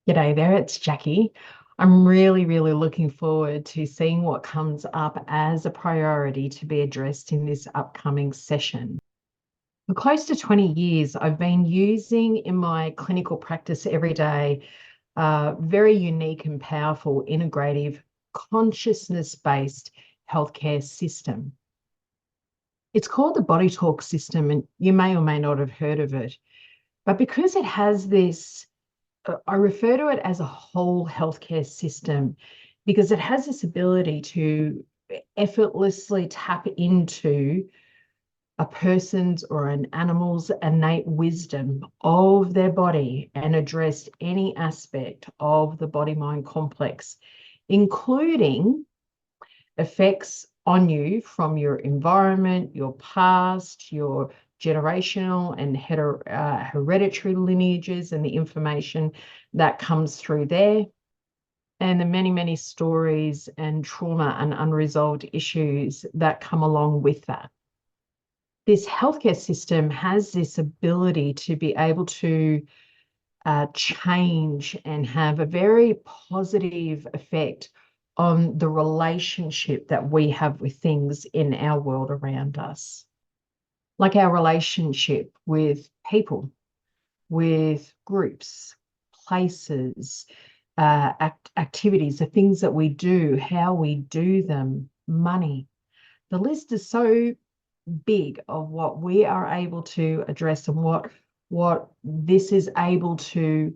G'day there, it's Jackie. I'm really looking forward to seeing what comes up as a priority to be addressed in this upcoming session. For close to 20 years, I've been using in my clinical practice every day very unique and powerful integrative consciousness-based healthcare system. It's called the Body Talk system, and you may or may not have heard of it. But because it has this I refer to it as a whole healthcare system because it has this ability to effortlessly tap into a person's or an animal's innate wisdom of their body and address any aspect of the body-mind complex, including effects on you from your environment, your past, your generational and hereditary lineages and the information that comes through there, and the many stories and trauma and unresolved issues that come along with that. This healthcare system has this ability to be able to change and have a very positive effect on the relationship that we have with things in our world around us. Like our relationship with people, with groups, places, activities, the things that we do, how we do them, money. The list is so big of what we are able to address and what this is able to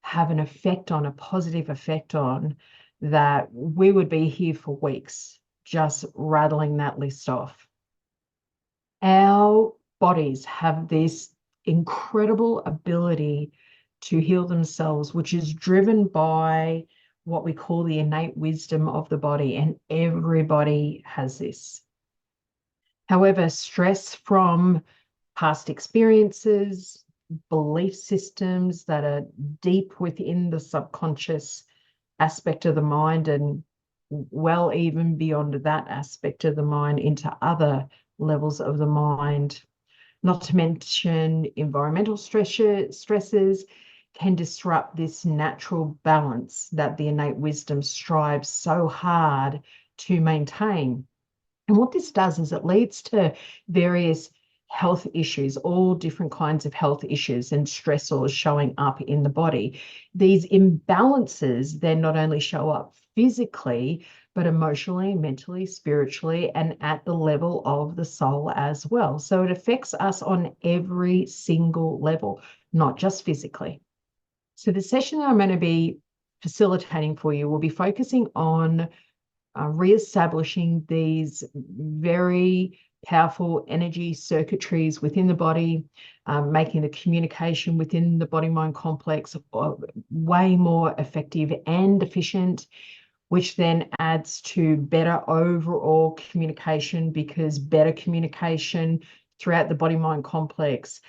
have an effect on, a positive effect on, that we would be here for weeks just rattling that list off. Our bodies have this incredible ability to heal themselves, which is driven by what we call the innate wisdom of the body, and everybody has this. However, stress from past experiences, belief systems that are deep within the subconscious aspect of the mind, and well, even beyond that aspect of the mind into other levels of the mind, not to mention environmental stresses, can disrupt this natural balance that the innate wisdom strives so hard to maintain. And what this does is it leads to various health issues, all different kinds of health issues and stressors showing up in the body. These imbalances then not only show up physically, but emotionally, mentally, spiritually, and at the level of the soul as well. So it affects us on every single level, not just physically. So the session that I'm going to be facilitating for you will be focusing on reestablishing these very powerful energy circuitries within the body, making the communication within the body-mind complex way more effective and efficient, which then adds to better overall communication, because better communication throughout the body-mind complex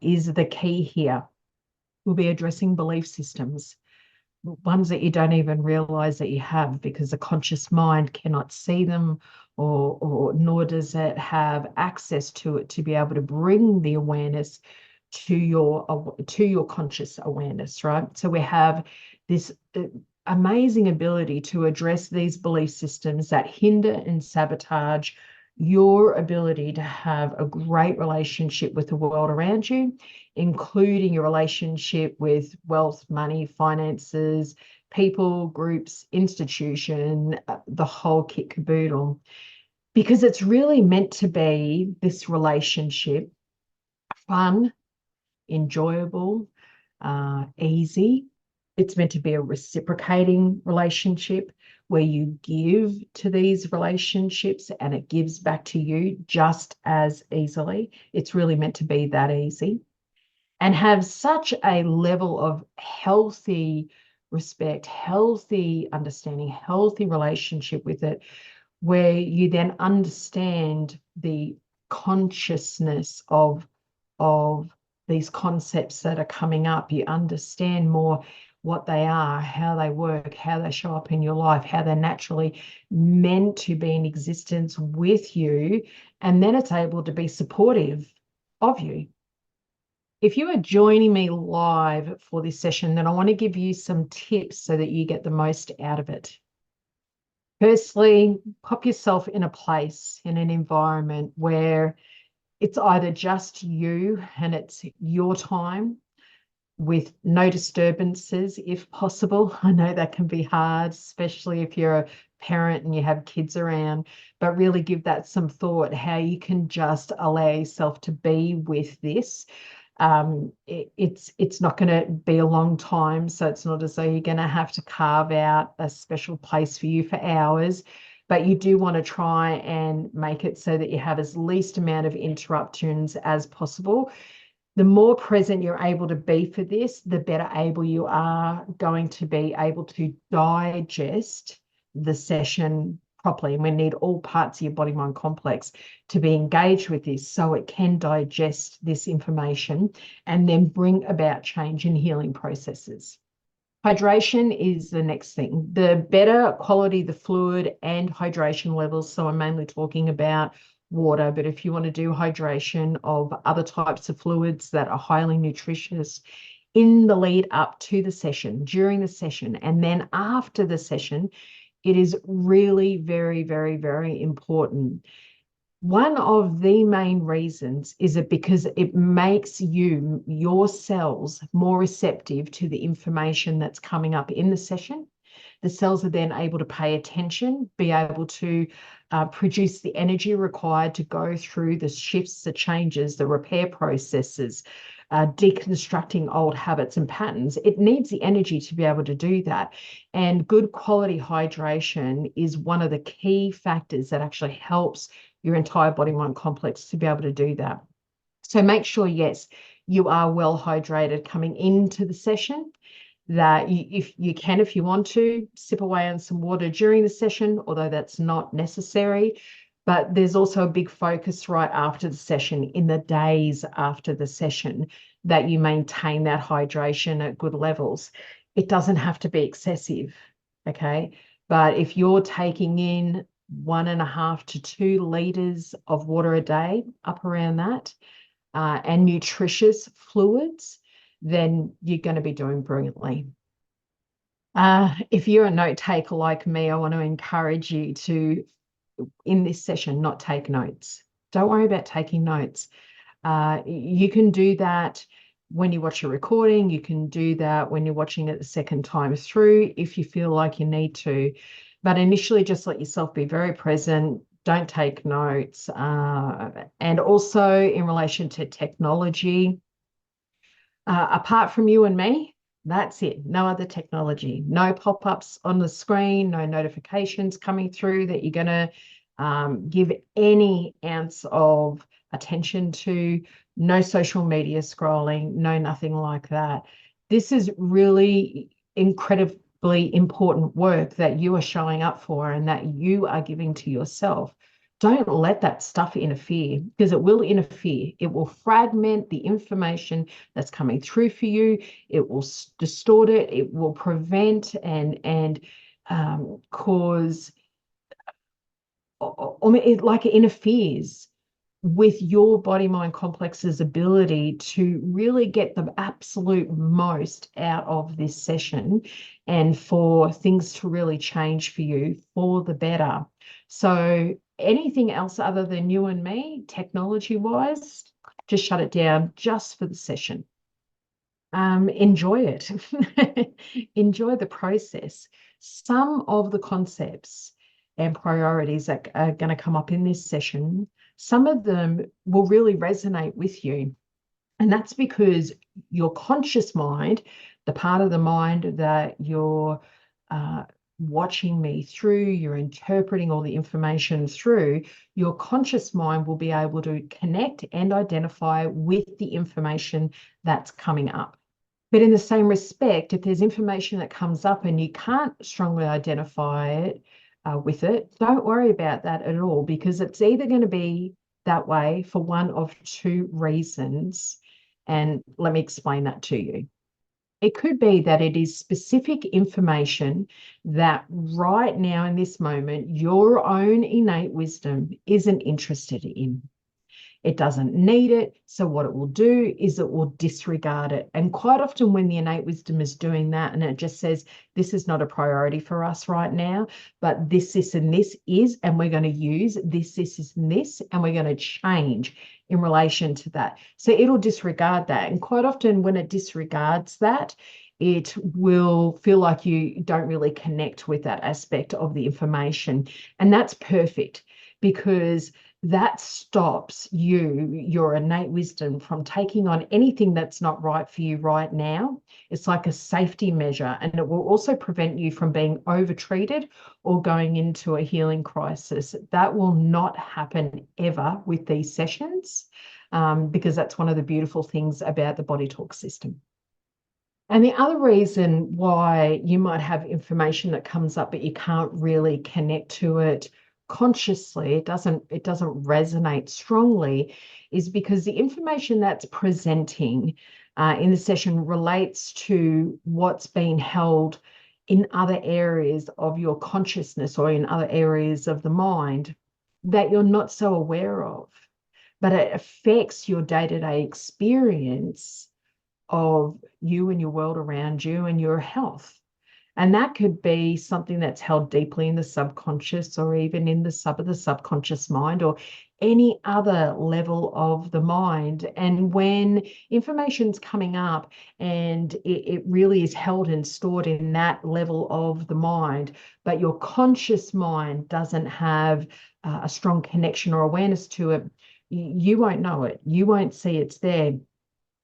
is the key here. We'll be addressing belief systems, ones that you don't even realize that you have, because the conscious mind cannot see them, or nor does it have access to it to be able to bring the awareness to your conscious awareness, right? So we have this amazing ability to address these belief systems that hinder and sabotage your ability to have a great relationship with the world around you, including your relationship with wealth, money, finances, people, groups, institution, the whole kit caboodle. Because it's really meant to be this relationship fun, enjoyable, easy. It's meant to be a reciprocating relationship where you give to these relationships and it gives back to you just as easily. It's really meant to be that easy, and have such a level of healthy respect, healthy understanding, healthy relationship with it, where you then understand the consciousness of these concepts that are coming up. You understand more what they are, how they work, how they show up in your life, how they're naturally meant to be in existence with you, and then it's able to be supportive of you. If you are joining me live for this session, then I want to give you some tips so that you get the most out of it. Firstly, pop yourself in a place, in an environment where it's either just you and it's your time with no disturbances if possible. I know that can be hard, especially if you're a parent and you have kids around, but really give that some thought how you can just allow yourself to be with this. It's not going to be a long time, so it's not as though you're going to have to carve out a special place for you for hours, but you do want to try and make it so that you have as least amount of interruptions as possible. The more present you're able to be for this, the better able you are going to be able to digest the session properly. And we need all parts of your body mind complex to be engaged with this so it can digest this information and then bring about change and healing processes. Hydration is the next thing. The better quality the fluid and hydration levels, so I'm mainly talking about water, but if you want to do hydration of other types of fluids that are highly nutritious in the lead up to the session, during the session, and then after the session, it is really very, very, very important. One of the main reasons is that because it makes your cells more receptive to the information that's coming up in the session. The cells are then able to pay attention, be able to produce the energy required to go through the shifts, the changes, the repair processes, deconstructing old habits and patterns. It needs the energy to be able to do that. And good quality hydration is one of the key factors that actually helps your entire body mind complex to be able to do that. So make sure, yes, you are well hydrated coming into the session, that if you want to, sip away on some water during the session, although that's not necessary. But there's also a big focus right after the session, in the days after the session, that you maintain that hydration at good levels. It doesn't have to be excessive, okay? But if you're taking in 1.5 to 2 liters of water a day, up around that, and nutritious fluids, then you're going to be doing brilliantly. If you're a note taker like me, I want to encourage you to, in this session, not take notes. Don't worry about taking notes. You can do that when you watch a recording. You can do that when you're watching it the second time through if you feel like you need to. But initially, just let yourself be very present. Don't take notes. And also in relation to technology, apart from you and me, that's it. No other technology, no pop-ups on the screen, no notifications coming through that you're going to give any ounce of attention to, no social media scrolling, no nothing like that. This is really incredibly important work that you are showing up for and that you are giving to yourself. Don't let that stuff interfere, because it will interfere. It will fragment the information that's coming through for you. It will distort it. It will prevent and cause, like it interferes with your body mind complex's ability to really get the absolute most out of this session and for things to really change for you for the better. So anything else other than you and me, technology wise, just shut it down just for the session. Enjoy it. Enjoy the process. Some of the concepts and priorities that are going to come up in this session, some of them will really resonate with you. And that's because your conscious mind, the part of the mind that you're watching me through, you're interpreting all the information through, your conscious mind will be able to connect and identify with the information that's coming up. But in the same respect, if there's information that comes up and you can't strongly identify it with it, don't worry about that at all, because it's either going to be that way for one of two reasons. And let me explain that to you. It could be that it is specific information that right now in this moment, your own innate wisdom isn't interested in. It doesn't need it. So what it will do is it will disregard it. And quite often when the innate wisdom is doing that and it just says, this is not a priority for us right now, but this, and this is, and we're going to use this, and this, and we're going to change in relation to that. So it'll disregard that. And quite often when it disregards that, it will feel like you don't really connect with that aspect of the information. And that's perfect, because that stops your innate wisdom, from taking on anything that's not right for you right now. It's like a safety measure, and it will also prevent you from being overtreated or going into a healing crisis. That will not happen ever with these sessions, because that's one of the beautiful things about the Body Talk system. And the other reason why you might have information that comes up, but you can't really connect to it consciously, it doesn't resonate strongly, is because the information that's presenting in the session relates to what's being held in other areas of your consciousness or in other areas of the mind that you're not so aware of, but it affects your day-to-day experience of you and your world around you and your health. And that could be something that's held deeply in the subconscious, or even in the subconscious mind, or any other level of the mind. And when information's coming up and it really is held and stored in that level of the mind, but your conscious mind doesn't have a strong connection or awareness to it, you won't know it. You won't see it's there.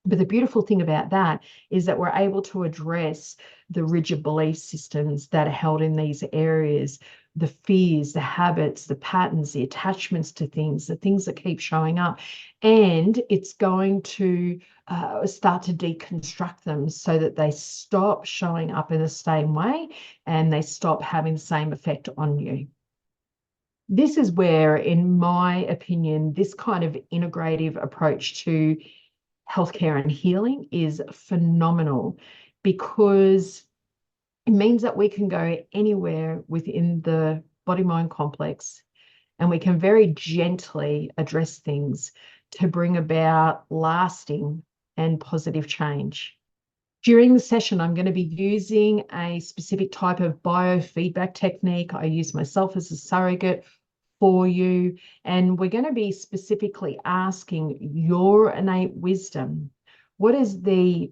But the beautiful thing about that is that we're able to address the rigid belief systems that are held in these areas, the fears, the habits, the patterns, the attachments to things, the things that keep showing up. And it's going to start to deconstruct them so that they stop showing up in the same way and they stop having the same effect on you. This is where, in my opinion, this kind of integrative approach to healthcare and healing is phenomenal, because it means that we can go anywhere within the body-mind complex, and we can very gently address things to bring about lasting and positive change. During the session, I'm going to be using a specific type of biofeedback technique. I use myself as a surrogate for you, and we're going to be specifically asking your innate wisdom, what is the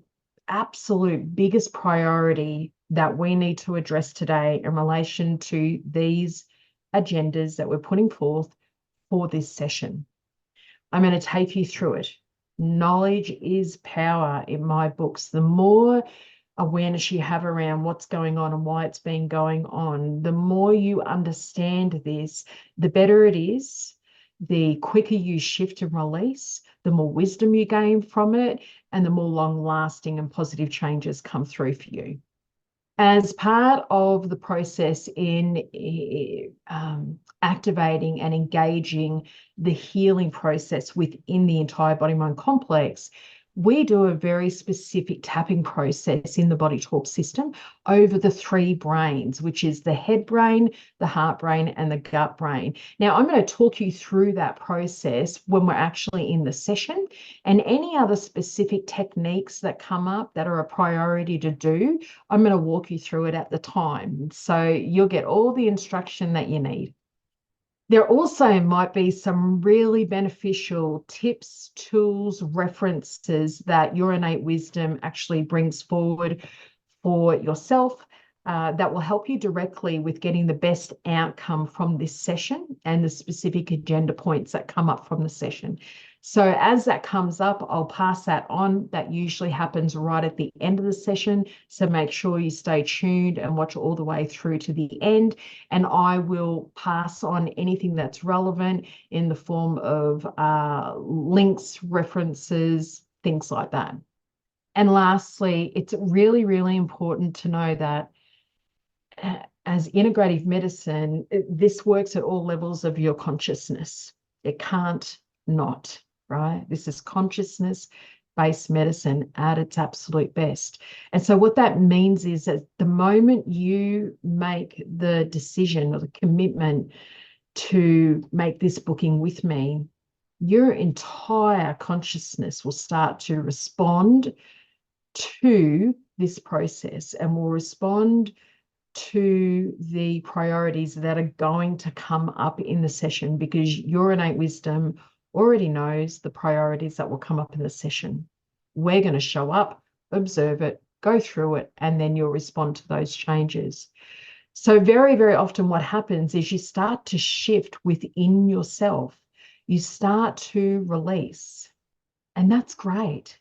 absolute biggest priority that we need to address today in relation to these agendas that we're putting forth for this session. I'm going to take you through it. Knowledge is power in my books. The more awareness you have around what's going on and why it's been going on, the more you understand this, the better it is, the quicker you shift and release, the more wisdom you gain from it, and the more long-lasting and positive changes come through for you. As part of the process in activating and engaging the healing process within the entire body-mind complex, we do a very specific tapping process in the Body Talk system over the three brains, which is the head brain, the heart brain, and the gut brain. Now, I'm going to talk you through that process when we're actually in the session, and any other specific techniques that come up that are a priority to do, I'm going to walk you through it at the time. So you'll get all the instruction that you need. There also might be some really beneficial tips, tools, references that your innate wisdom actually brings forward for yourself that will help you directly with getting the best outcome from this session and the specific agenda points that come up from the session. So as that comes up, I'll pass that on. That usually happens right at the end of the session. So make sure you stay tuned and watch all the way through to the end. And I will pass on anything that's relevant in the form of links, references, things like that. And lastly, it's really, really important to know that as integrative medicine, this works at all levels of your consciousness. It can't not, right? This is consciousness-based medicine at its absolute best. And so what that means is that the moment you make the decision or the commitment to make this booking with me, your entire consciousness will start to respond to this process and will respond to the priorities that are going to come up in the session, because your innate wisdom already knows the priorities that will come up in the session. We're going to show up, observe it, go through it, and then you'll respond to those changes. So very, very often what happens is you start to shift within yourself. You start to release, and that's great.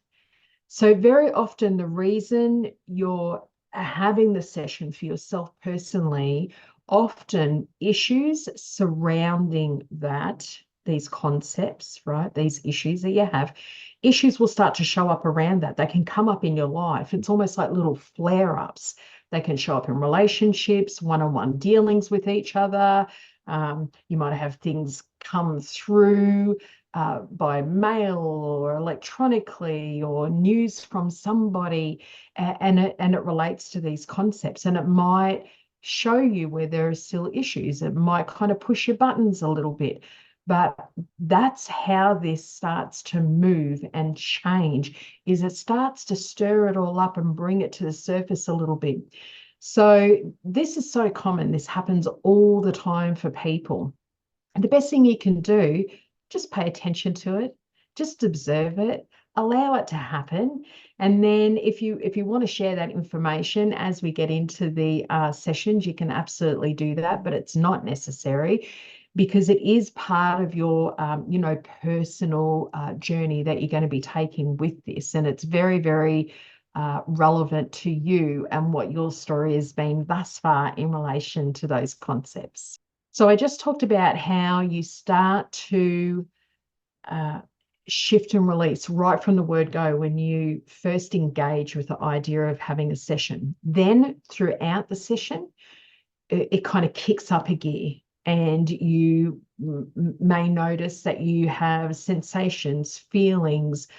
So very often the reason you're having the session for yourself personally, often issues surrounding that, these concepts, right? These issues that you have, issues will start to show up around that. They can come up in your life. It's almost like little flare-ups. They can show up in relationships, one-on-one dealings with each other. You might have things come through by mail or electronically, or news from somebody, and it relates to these concepts, and it might show you where there are still issues. It might kind of push your buttons a little bit, but that's how this starts to move and change, is it starts to stir it all up and bring it to the surface a little bit. So this is so common. This happens all the time for people. And the best thing you can do, just pay attention to it, just observe it, allow it to happen. And then if you want to share that information as we get into the sessions, you can absolutely do that, but it's not necessary, because it is part of your personal journey that you're going to be taking with this. And it's very, very relevant to you and what your story has been thus far in relation to those concepts. So I just talked about how you start to shift and release right from the word go when you first engage with the idea of having a session. Then throughout the session, it kind of kicks up a gear, and you may notice that you have sensations, feelings,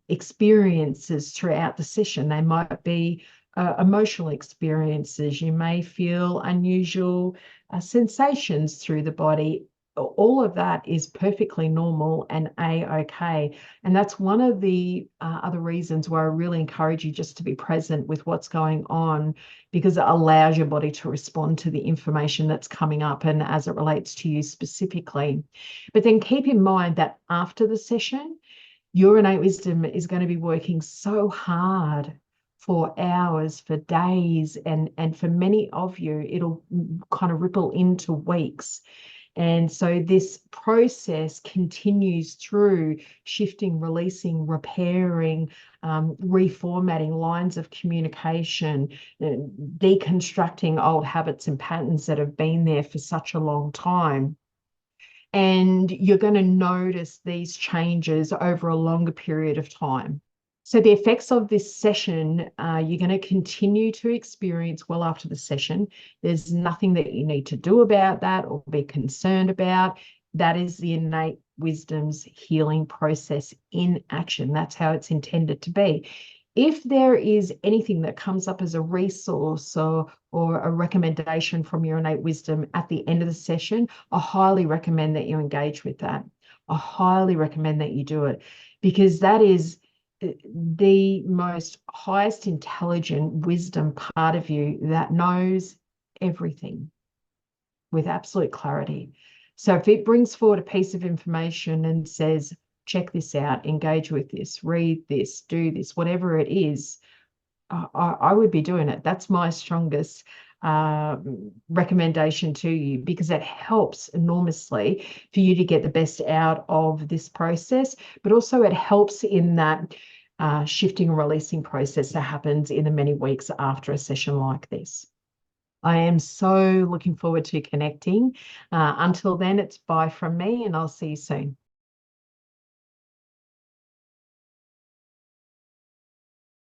experiences throughout the session. They might be emotional experiences. You may feel unusual sensations through the body. All of that is perfectly normal and a-okay. And that's one of the other reasons why I really encourage you just to be present with what's going on, because it allows your body to respond to the information that's coming up and as it relates to you specifically. But then keep in mind that after the session, your innate wisdom is going to be working so hard for hours, for days, and for many of you, it'll kind of ripple into weeks. And so this process continues through shifting, releasing, repairing, reformatting lines of communication, deconstructing old habits and patterns that have been there for such a long time. And you're going to notice these changes over a longer period of time. So the effects of this session, you're going to continue to experience well after the session. There's nothing that you need to do about that or be concerned about. That is the innate wisdom's healing process in action. That's how it's intended to be. If there is anything that comes up as a resource or a recommendation from your innate wisdom at the end of the session, I highly recommend that you engage with that. I highly recommend that you do it, because that is the most highest intelligent wisdom part of you that knows everything with absolute clarity. So if it brings forward a piece of information and says, check this out, engage with this, read this, do this, whatever it is, I would be doing it. That's my strongest recommendation to you, because it helps enormously for you to get the best out of this process, but also it helps in that shifting and releasing process that happens in the many weeks after a session like this. I am so looking forward to connecting. Until then, it's bye from me, and I'll see you soon.